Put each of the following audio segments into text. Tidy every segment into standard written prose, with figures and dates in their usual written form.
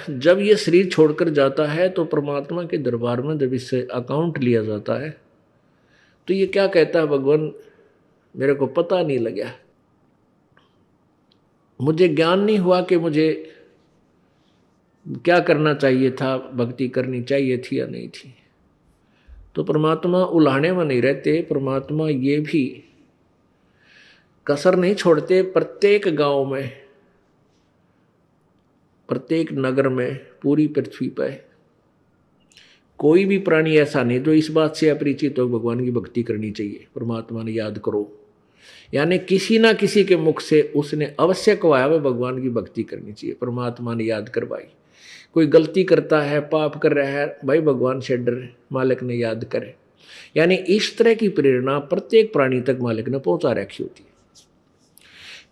जब ये शरीर छोड़कर जाता है तो परमात्मा के दरबार में जब इससे अकाउंट लिया जाता है तो ये क्या कहता है, भगवान मेरे को पता नहीं लगा, मुझे ज्ञान नहीं हुआ कि मुझे क्या करना चाहिए था, भक्ति करनी चाहिए थी या नहीं थी। तो परमात्मा उलाहने में नहीं रहते, परमात्मा ये भी कसर नहीं छोड़ते। प्रत्येक गांव में, प्रत्येक नगर में, पूरी पृथ्वी पर कोई भी प्राणी ऐसा नहीं जो इस बात से अपरिचित हो भगवान की भक्ति करनी चाहिए, परमात्मा ने याद करो। यानी किसी ना किसी के मुख से उसने अवश्य कहवाया वह भगवान की भक्ति करनी चाहिए, परमात्मा ने याद करवाई। कोई गलती करता है, पाप कर रहा है, भाई भगवान से डर, मालिक ने याद करे। यानी इस तरह की प्रेरणा प्रत्येक प्राणी तक मालिक ने पहुंचा रखी होती है।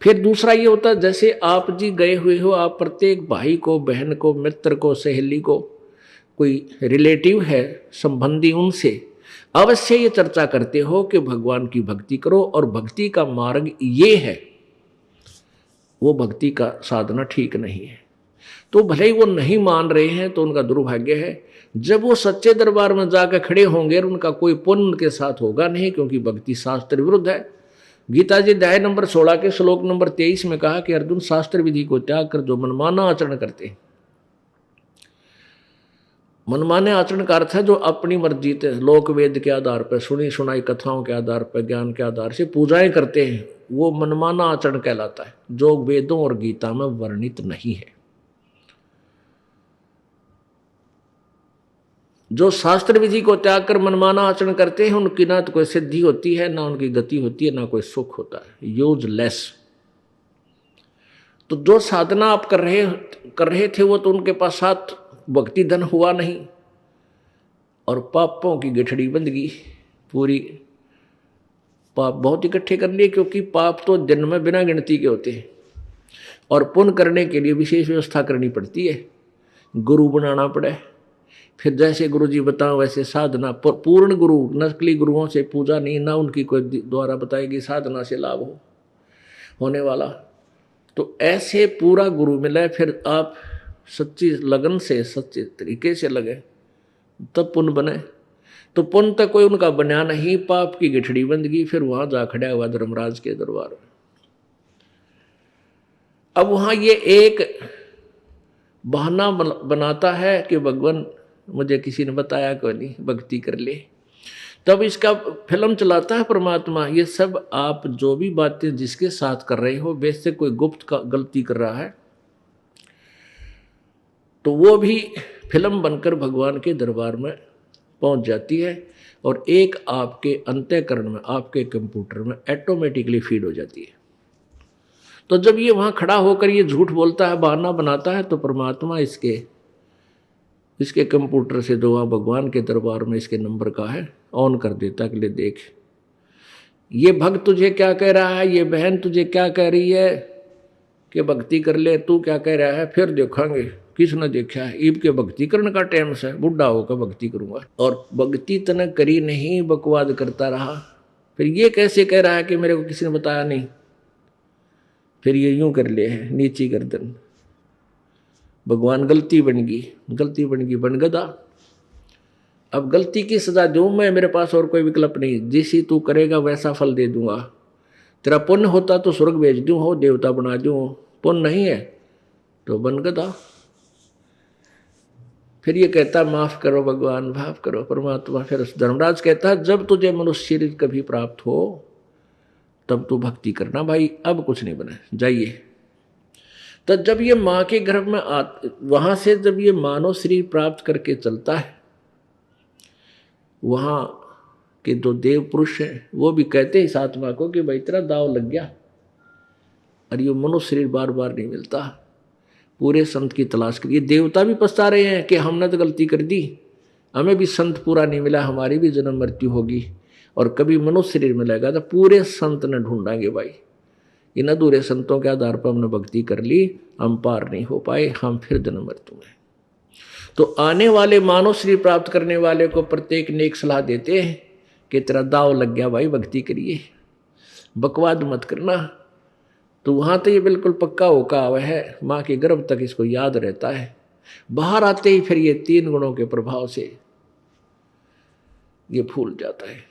फिर दूसरा ये होता है, जैसे आप जी गए हुए हो, आप प्रत्येक भाई को, बहन को, मित्र को, सहेली को, कोई रिलेटिव है, संबंधी, उनसे अवश्य ये चर्चा करते हो कि भगवान की भक्ति करो और भक्ति का मार्ग ये है, वो भक्ति का साधना ठीक नहीं है। तो भले ही वो नहीं मान रहे हैं तो उनका दुर्भाग्य है। जब वो सच्चे दरबार में जाकर खड़े होंगे और उनका कोई पुण्य उनके साथ होगा नहीं, क्योंकि भक्ति शास्त्र विरुद्ध है। गीता जी अध्याय नंबर 16 के श्लोक नंबर 23 में कहा कि अर्जुन, शास्त्र विधि को त्याग कर जो मनमाना आचरण करते हैं, मनमाने आचरण का अर्थ है जो अपनी मर्जी से लोक वेद के आधार पर, सुनी सुनाई कथाओं के आधार पर, ज्ञान के आधार से पूजाएं करते हैं, वो मनमाना आचरण कहलाता है, जो वेदों और गीता में वर्णित नहीं है। जो शास्त्र विधि को त्याग कर मनमाना आचरण करते हैं, उनकी ना तो कोई सिद्धि होती है, ना उनकी गति होती है, ना कोई सुख होता है, यूजलेस। तो जो साधना आप कर रहे थे वो तो उनके पास साथ भक्ति धन हुआ नहीं और पापों की गठड़ी बंध गई पूरी। पाप बहुत इकट्ठे कर लिए, क्योंकि पाप तो जन्म में बिना गिनती के होते हैं और पुण्य करने के लिए विशेष व्यवस्था करनी पड़ती है, गुरु बनाना पड़े। फिर जैसे गुरु जी बताओ वैसे साधना, पूर्ण गुरु, नकली गुरुओं से पूजा नहीं, ना उनकी कोई द्वारा बताएगी साधना से लाभ होने वाला। तो ऐसे पूरा गुरु मिले, फिर आप सच्ची लगन से, सच्चे तरीके से लगे, तब पुण्य बने। तो पुण्य तक कोई उनका बना नहीं, पाप की गठड़ी बंद गई। फिर वहां जा खड़ा हुआ धर्मराज के दरबार में। अब वहां ये एक बहाना बनाता है कि भगवान मुझे किसी ने बताया कोई नहीं, भक्ति कर ले। तब इसका फिल्म चलाता है परमात्मा। ये सब आप जो भी बातें जिसके साथ कर रहे हो, वैसे कोई गुप्त का गलती कर रहा है तो वो भी फिल्म बनकर भगवान के दरबार में पहुंच जाती है और एक आपके अंतःकरण में, आपके कंप्यूटर में ऑटोमेटिकली फीड हो जाती है। तो जब ये वहां खड़ा होकर ये झूठ बोलता है, बहाना बनाता है, तो परमात्मा इसके कंप्यूटर से जो वहाँ भगवान के दरबार में इसके नंबर का है ऑन कर देता कि ले देख, ये भक्त तुझे क्या कह रहा है, ये बहन तुझे क्या कह रही है कि भक्ति कर ले, तू क्या कह रहा है, फिर देखेंगे किसने देखा है। ईब के भक्ति करने का टाइम से, बुढ़ा होकर भक्ति करूंगा। और भक्ति तने करी नहीं, बकवाद करता रहा। फिर ये कैसे कह रहा है कि मेरे को किसी ने बताया नहीं। फिर ये यूं कर ले है, नीची गर्दन, भगवान गलती बन गई, बन गदा। अब गलती की सजा दूं मैं, मेरे पास और कोई विकल्प नहीं। जिसी तू करेगा वैसा फल दे दूंगा। तेरा पुण्य होता तो स्वर्ग भेज दूं, हो देवता बना दूं, पुण्य नहीं है तो बन गदा। फिर ये कहता माफ करो भगवान, माफ करो परमात्मा। फिर धर्मराज कहता जब तुझे मनुष्य शरीर कभी प्राप्त हो तब तू भक्ति करना भाई, अब कुछ नहीं बने, जाइए। तो जब ये माँ के गर्भ में वहां से जब ये मानव शरीर प्राप्त करके चलता है, वहां के जो देव पुरुष हैं वो भी कहते हैं इस आत्मा को कि भाई तेरा दाव लग गया और ये मनुष्य शरीर बार बार नहीं मिलता, पूरे संत की तलाश करिए। देवता भी पछता रहे हैं कि हमने तो गलती कर दी, हमें भी संत पूरा नहीं मिला, हमारी भी जन्म मृत्यु होगी और कभी मनुष्य शरीर मिलेगा तो पूरे संत ने ढूंढाएंगे। भाई इन अधूरे संतों के आधार पर हमने भक्ति कर ली, हम पार नहीं हो पाए, हम फिर जन्म मृत्यु में। तो आने वाले मानव शरीर प्राप्त करने वाले को प्रत्येक ने एक सलाह देते हैं कि तेरा दाव लग गया भाई, भक्ति करिए, बकवाद मत करना। तो वहाँ तो ये बिल्कुल पक्का होका हुआ है, माँ के गर्भ तक इसको याद रहता है बाहर आते ही फिर ये 3 गुणों के प्रभाव से ये फूल जाता है।